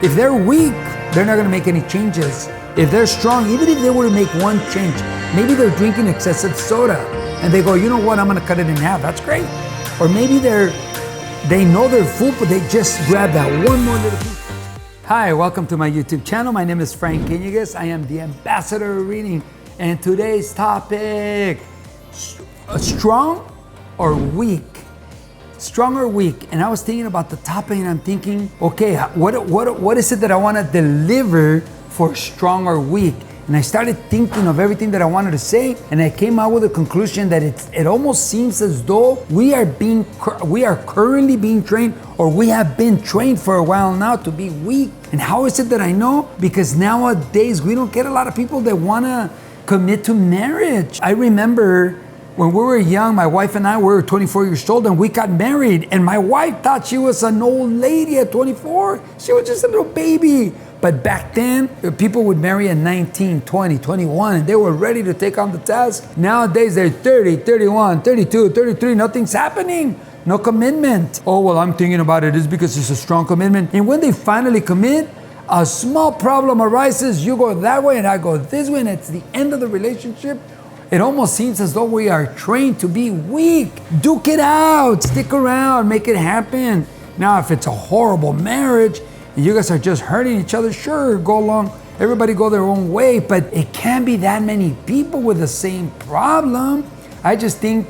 If they're weak, they're not gonna make any changes. If they're strong, even if they were to make one change, maybe they're drinking excessive soda and they go, you know what, I'm gonna cut it in half, that's great. Or maybe they know they're full, but they just grab that one more little piece. Hi, welcome to my YouTube channel. My name is Frank Iñiguez. I am the ambassador of reading. And today's topic, strong or weak? Strong or weak? And I was thinking about the topic and I'm thinking, okay, what is it that I want to deliver for strong or weak? And I started thinking of everything that I wanted to say, and I came out with a conclusion that it almost seems as though we are currently being trained, or we have been trained for a while now to be weak. And how is it that I know? Because nowadays we don't get a lot of people that want to commit to marriage. I remember when we were young, my wife and I were 24 years old and we got married, and my wife thought she was an old lady at 24. She was just a little baby. But back then, people would marry at 19, 20, 21, and they were ready to take on the task. Nowadays, they're 30, 31, 32, 33, nothing's happening. No commitment. Oh, well, I'm thinking about it. It's because it's a strong commitment. And when they finally commit, a small problem arises. You go that way and I go this way, and it's the end of the relationship. It almost seems as though we are trained to be weak. Duke it out, stick around, make it happen. Now, if it's a horrible marriage and you guys are just hurting each other, sure, go along. Everybody go their own way, but it can't be that many people with the same problem. I just think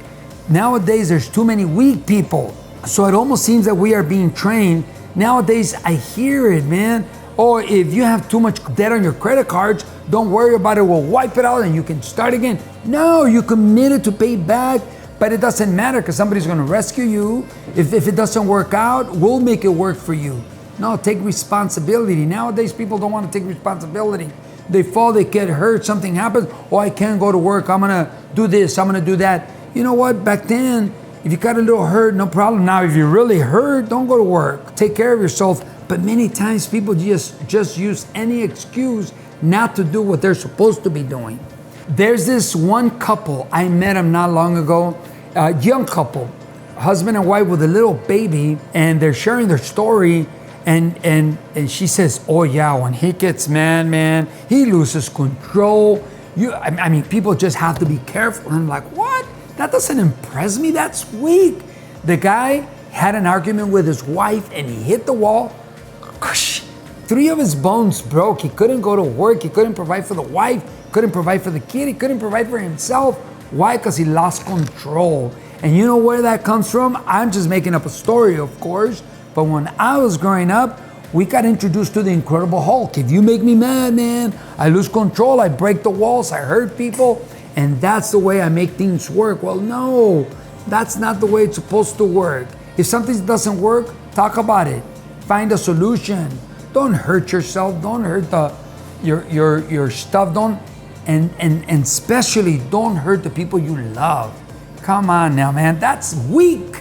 nowadays there's too many weak people. So it almost seems that we are being trained. Nowadays, I hear it, man. Oh, if you have too much debt on your credit cards, don't worry about it. We'll wipe it out and you can start again. No, you committed to pay back, but it doesn't matter because somebody's going to rescue you. If it doesn't work out, we'll make it work for you. No, take responsibility. Nowadays, people don't want to take responsibility. They fall, they get hurt, something happens. Oh, I can't go to work. I'm going to do this. I'm going to do that. You know what? Back then, if you got a little hurt, no problem. Now, if you're really hurt, don't go to work. Take care of yourself. But many times people just use any excuse not to do what they're supposed to be doing. There's this one couple, I met them not long ago, a young couple, husband and wife with a little baby, and they're sharing their story, and she says, oh yeah, when he gets mad, man, he loses control. I mean, people just have to be careful. And I'm like, what? That doesn't impress me, that's weak. The guy had an argument with his wife and he hit the wall. 3 of his bones broke. He couldn't go to work. He couldn't provide for the wife. Couldn't provide for the kid. He couldn't provide for himself. Why? Because he lost control. And you know where that comes from? I'm just making up a story, of course. But when I was growing up, we got introduced to the Incredible Hulk. If you make me mad, man, I lose control. I break the walls. I hurt people. And that's the way I make things work. Well, no, that's not the way it's supposed to work. If something doesn't work, talk about it. Find a solution. Don't hurt yourself. Don't hurt your stuff. And especially don't hurt the people you love. Come on now, man. That's weak.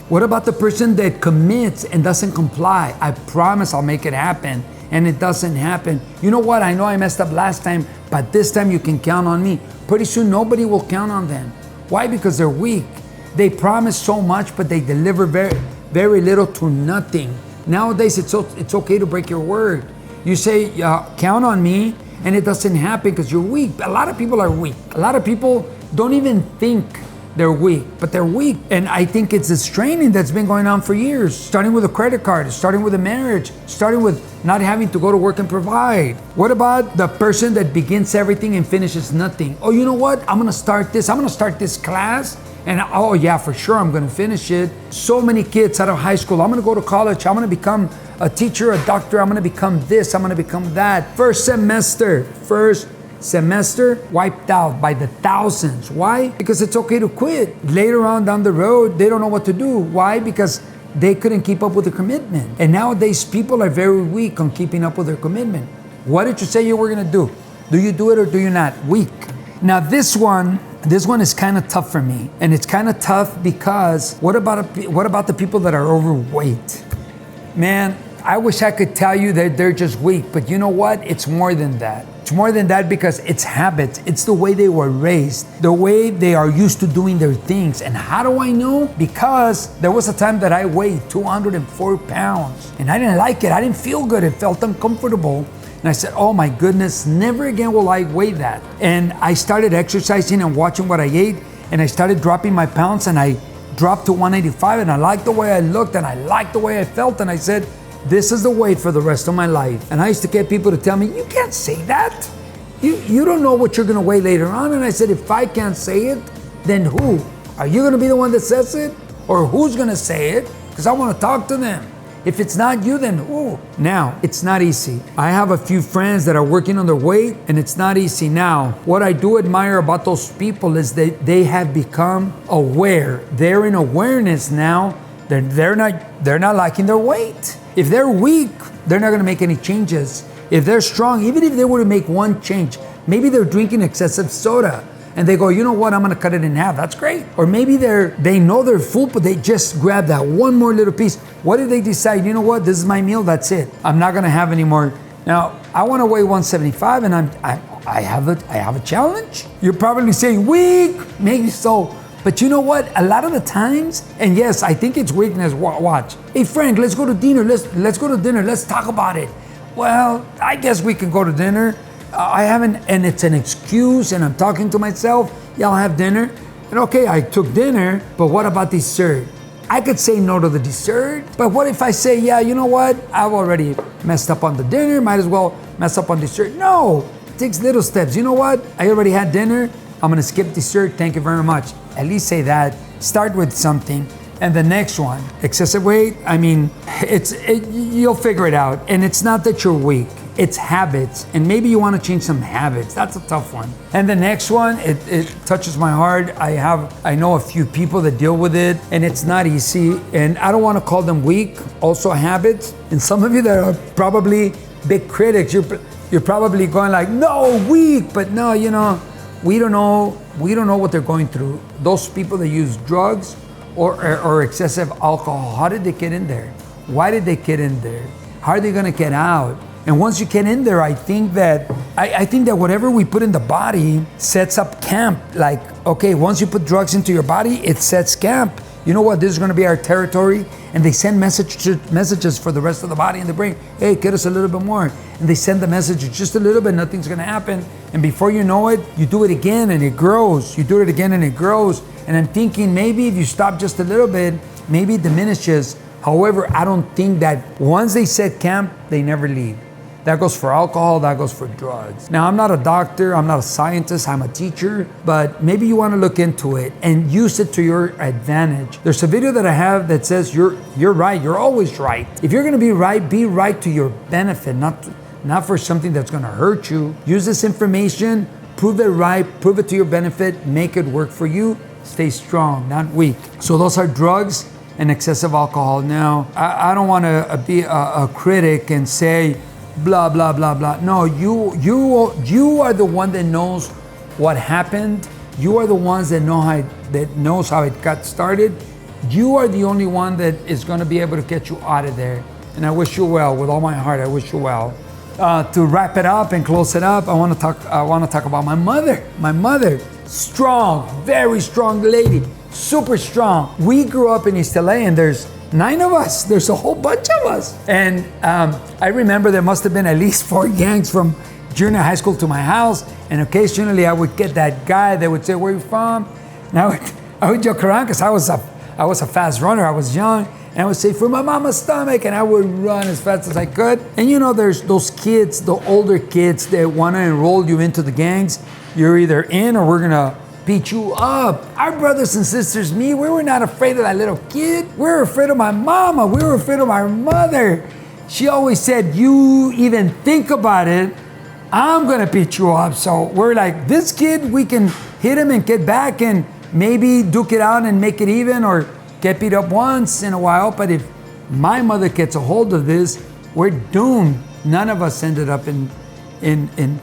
What about the person that commits and doesn't comply? I promise I'll make it happen, and it doesn't happen. You know what? I know I messed up last time, but this time you can count on me. Pretty soon nobody will count on them. Why? Because they're weak. They promise so much, but they deliver very, very little to nothing. Nowadays, it's okay to break your word. You say, count on me, and it doesn't happen because you're weak. A lot of people are weak. A lot of people don't even think they're weak, but they're weak. And I think it's this training that's been going on for years, starting with a credit card, starting with a marriage, starting with not having to go to work and provide. What about the person that begins everything and finishes nothing? Oh, you know what? I'm going to start this class. And oh yeah, for sure, I'm gonna finish it. So many kids out of high school, I'm gonna go to college, I'm gonna become a teacher, a doctor, I'm gonna become this, I'm gonna become that. First semester wiped out by the thousands. Why? Because it's okay to quit. Later on down the road, they don't know what to do. Why? Because they couldn't keep up with the commitment. And nowadays, people are very weak on keeping up with their commitment. What did you say you were gonna do? Do you do it or do you not? Weak. Now this one is kind of tough for me. And it's kind of tough because what about the people that are overweight? Man, I wish I could tell you that they're just weak, but you know what? It's more than that. It's more than that because it's habits. It's the way they were raised, the way they are used to doing their things. And how do I know? Because there was a time that I weighed 204 pounds and I didn't like it. I didn't feel good. It felt uncomfortable. And I said, oh my goodness, never again will I weigh that. And I started exercising and watching what I ate. And I started dropping my pounds and I dropped to 185. And I liked the way I looked and I liked the way I felt. And I said, this is the weight for the rest of my life. And I used to get people to tell me, you can't say that. You don't know what you're gonna weigh later on. And I said, if I can't say it, then who? Are you gonna be the one that says it? Or who's gonna say it? Because I wanna talk to them. If it's not you, then who? Now, it's not easy. I have a few friends that are working on their weight and it's not easy. Now, what I do admire about those people is that they have become aware. They're in awareness now. They're not liking their weight. If they're weak, they're not gonna make any changes. If they're strong, even if they were to make one change, maybe they're drinking excessive soda and they go, you know what, I'm gonna cut it in half, that's great. Or maybe they know they're full, but they just grab that one more little piece. What if they decide, you know what, this is my meal, that's it. I'm not gonna have any more. Now, I wanna weigh 175 and I have a challenge. You're probably saying, weak, maybe so. But you know what? A lot of the times, and yes, I think it's weakness. Watch. Hey, Frank, let's go to dinner. Let's go to dinner. Let's talk about it. Well, I guess we can go to dinner. I haven't, and it's an excuse, and I'm talking to myself. Yeah, I'll have dinner. And okay, I took dinner, but what about dessert? I could say no to the dessert, but what if I say, yeah, you know what? I've already messed up on the dinner. Might as well mess up on dessert. No, it takes little steps. You know what? I already had dinner. I'm gonna skip dessert. Thank you very much. At least say that. Start with something. And the next one, excessive weight. I mean, you'll figure it out. And it's not that you're weak. It's habits. And maybe you want to change some habits. That's a tough one. And the next one, it touches my heart. I know a few people that deal with it, and it's not easy. And I don't want to call them weak. Also habits. And some of you that are probably big critics, you're probably going like, no, weak. But no, you know, we don't know what they're going through. Those people that use drugs or excessive alcohol, how did they get in there? Why did they get in there? How are they gonna get out? And once you get in there, I think that whatever we put in the body sets up camp. Like, okay, once you put drugs into your body, it sets camp. You know what, this is gonna be our territory. And they send messages for the rest of the body and the brain. Hey, get us a little bit more. And they send the message just a little bit, nothing's gonna happen. And before you know it, you do it again and it grows. You do it again and it grows. And I'm thinking maybe if you stop just a little bit, maybe it diminishes. However, I don't think that once they set camp, they never leave. That goes for alcohol, that goes for drugs. Now, I'm not a doctor, I'm not a scientist, I'm a teacher, but maybe you wanna look into it and use it to your advantage. There's a video that I have that says you're right, you're always right. If you're gonna be right to your benefit, not for something that's gonna hurt you. Use this information, prove it right, prove it to your benefit, make it work for you. Stay strong, not weak. So those are drugs and excessive alcohol. Now, I don't wanna be a critic and say, blah, blah, blah, blah. No, you are the one that knows what happened. You are the ones that knows how it got started. You are the only one that is gonna be able to get you out of there. And I wish you well, with all my heart, I wish you well. To wrap it up and close it up, I wanna talk about my mother. My mother, strong, very strong lady, super strong. We grew up in East LA and there's 9 of us. There's a whole bunch of us. And I remember there must have been at least 4 gangs from junior high school to my house. And occasionally I would get that guy that would say, where are you from? And I would joke around because I was a fast runner. I was young. And I would say, for my mama's stomach. And I would run as fast as I could. And you know, there's those kids, the older kids that want to enroll you into the gangs. You're either in or we're going to beat you up. Our brothers and sisters, we were not afraid of that little kid. We were afraid of my mama. We were afraid of my mother. She always said, you even think about it, I'm gonna beat you up. So we're like, this kid, we can hit him and get back and maybe duke it out and make it even or get beat up once in a while. But if my mother gets a hold of this, we're doomed. None of us ended up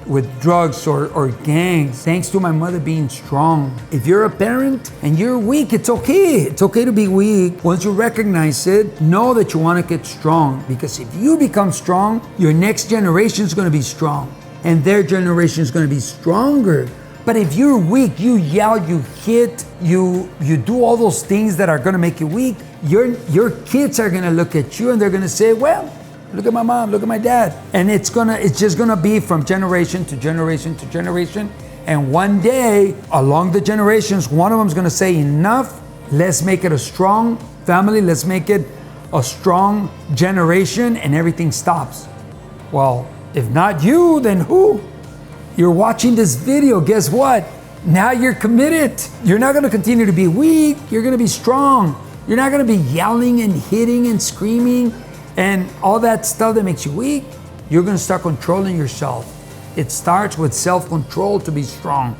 with drugs or gangs, thanks to my mother being strong. If you're a parent and you're weak, it's okay. It's okay to be weak. Once you recognize it, know that you want to get strong, because if you become strong, your next generation is going to be strong. and their generation is going to be stronger. But if you're weak, you yell, you hit, you do all those things that are going to make you weak, your kids are going to look at you and they're going to say, well, look at my mom, look at my dad. And it's just going to be from generation to generation to generation. And one day, along the generations, one of them is going to say, enough, let's make it a strong family, let's make it a strong generation, and everything stops. Well, if not you, then who? You're watching this video, guess what? Now you're committed. You're not gonna continue to be weak, you're gonna be strong. You're not gonna be yelling and hitting and screaming and all that stuff that makes you weak. You're gonna start controlling yourself. It starts with self-control to be strong.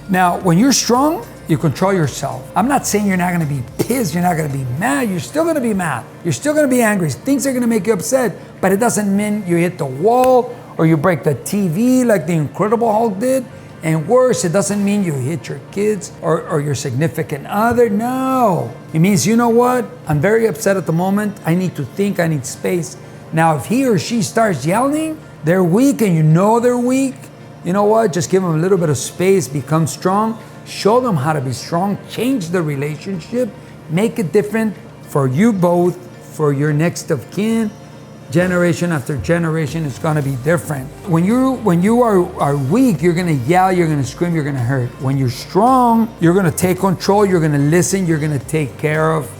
Now, when you're strong, you control yourself. I'm not saying you're not gonna be pissed, you're not gonna be mad, you're still gonna be mad. You're still gonna be angry. Things are gonna make you upset, but it doesn't mean you hit the wall or you break the TV like the Incredible Hulk did. And worse, it doesn't mean you hit your kids or your significant other. No, it means, you know what? I'm very upset at the moment. I need to think, I need space. Now, if he or she starts yelling, they're weak and you know they're weak, you know what? Just give them a little bit of space, become strong, show them how to be strong, change the relationship, make it different for you both, for your next of kin. Generation after generation is gonna be different. When you are weak, you're gonna yell, you're gonna scream, you're gonna hurt. When you're strong, you're gonna take control, you're gonna listen, you're gonna take care of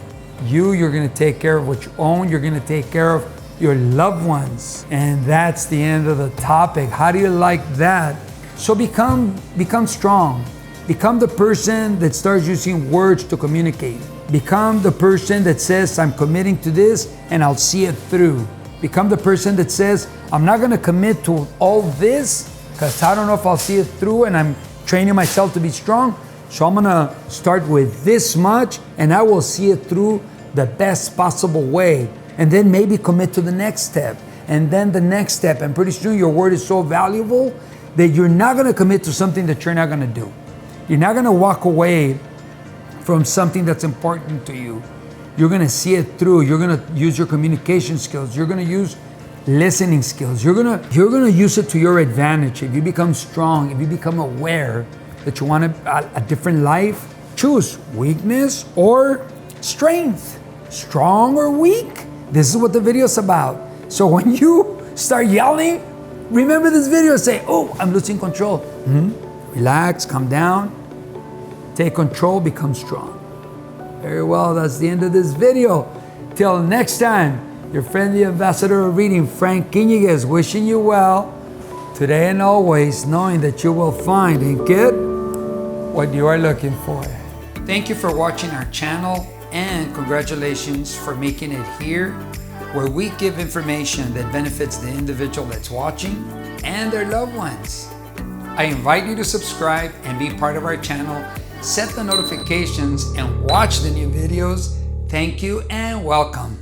you, you're gonna take care of what you own, you're gonna take care of your loved ones. And that's the end of the topic. How do you like that? So become strong. Become the person that starts using words to communicate. Become the person that says, I'm committing to this and I'll see it through. Become the person that says, I'm not gonna commit to all this because I don't know if I'll see it through and I'm training myself to be strong. So I'm gonna start with this much and I will see it through the best possible way. And then maybe commit to the next step and then the next step. And pretty soon your word is so valuable that you're not gonna commit to something that you're not gonna do. You're not gonna walk away from something that's important to you. You're gonna see it through. You're gonna use your communication skills. You're gonna use listening skills. You're gonna use it to your advantage. If you become strong, if you become aware that you want a different life, choose weakness or strength. Strong or weak. This is what the video is about. So when you start yelling, remember this video and say, oh, I'm losing control. Relax, calm down, take control, become strong. Very well, that's the end of this video. Till next time, your friendly ambassador of reading, Frank Quiniguez, wishing you well today and always, knowing that you will find and get what you are looking for. Thank you for watching our channel and congratulations for making it here, where we give information that benefits the individual that's watching and their loved ones. I invite you to subscribe and be part of our channel. Set the notifications and watch the new videos. Thank you and welcome.